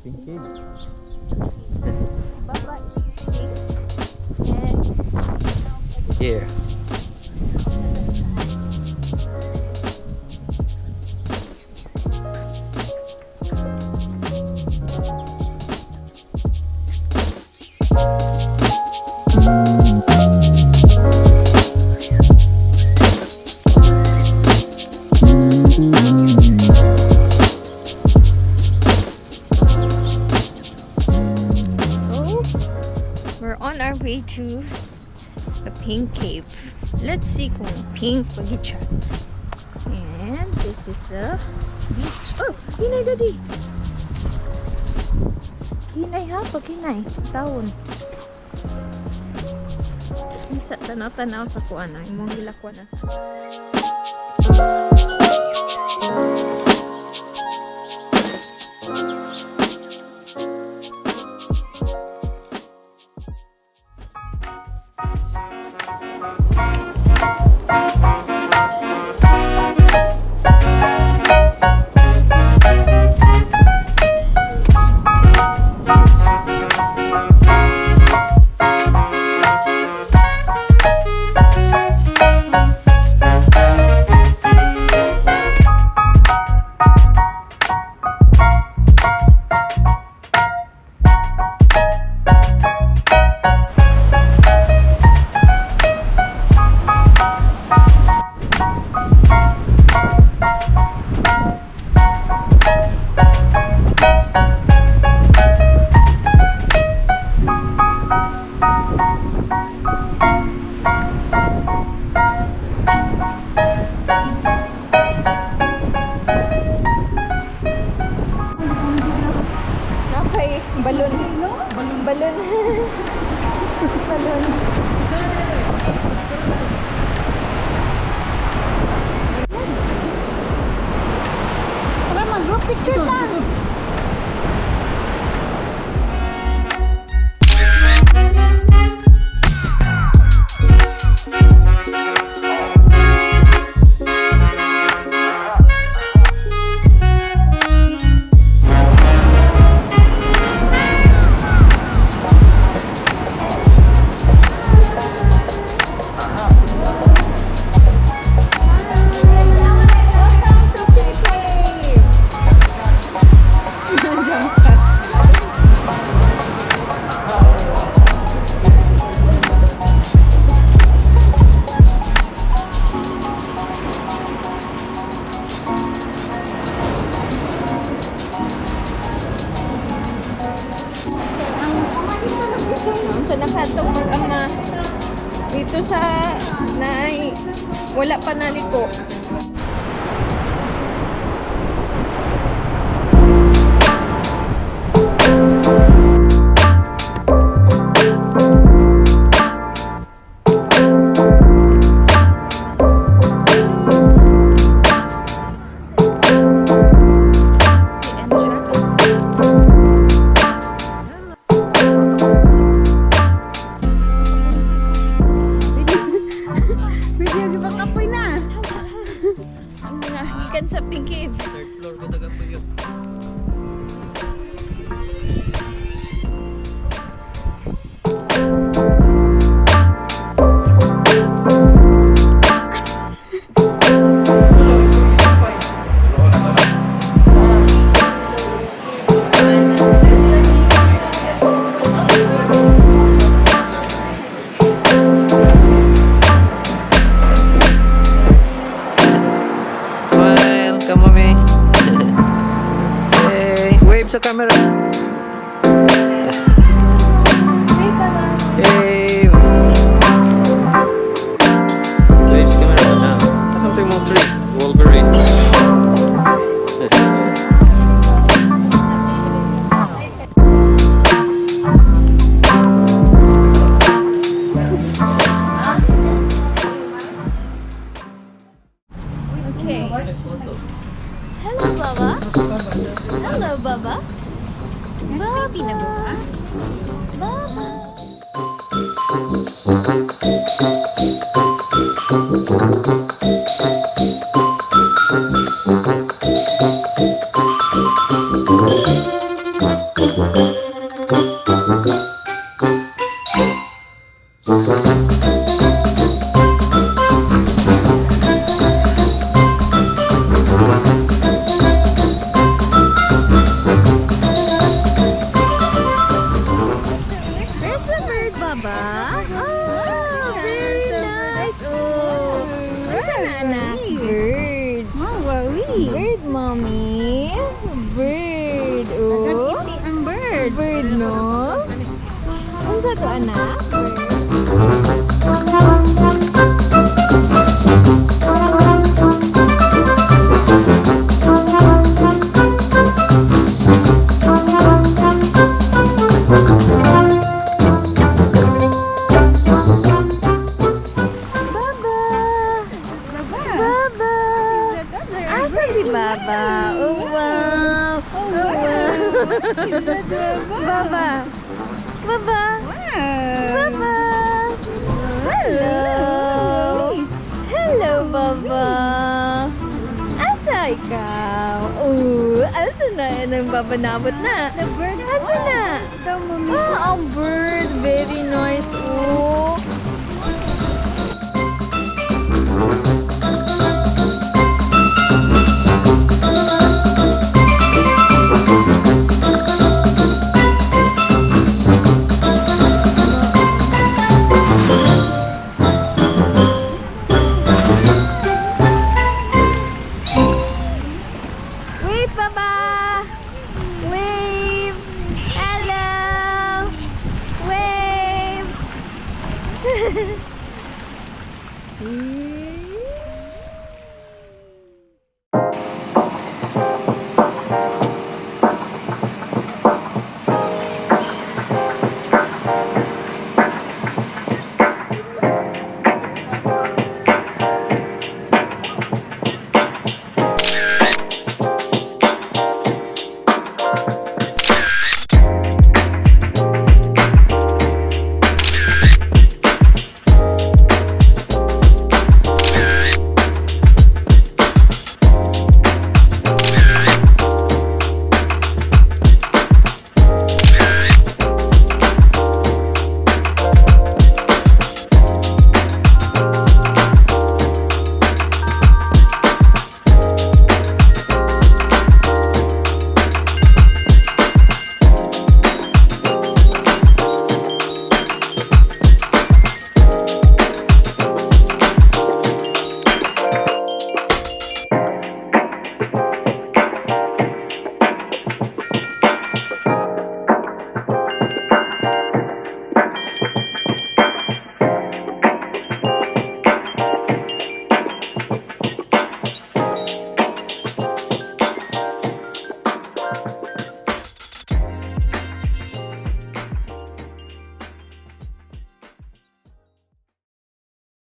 pink cave. Baba. Yeah. On our way to the pink cave. Let's see kung pink pagit siya. And this is the beach. Oh! Hinay, daddy! Hinay ha? Pag hinay. Taon. Isa tanaw-tanaw sa kuan na. Imong gilakwan na sa... Balon. Balon. Balon. Balon. Tara, mag-group picture lang. Nakatong mag-ama dito sa nay wala pa naliko. Sa pink cave. Third floor ko taga po yun. Come on, me. Hey, wave sa camera. Hey. Wave sa camera na. Something more tree. Wolverine. Hello, Baba. Hello, Baba. Baba. Baba. anak? Bird. Bird, mommy. Bird. Oh. ang bird. Bird, no? Unsa to, anak? Baba. Oh, wow. Oh, wow. Baba. Baba. Baba. Hello. Hello, Baba. Asa ikaw? Oh, asa na? Anong babanabot na? The bird. Asa na? Daw, mommy. Oh, ang bird. Very nice. Oh. Wave, Baba! Wave! Hello! Wave!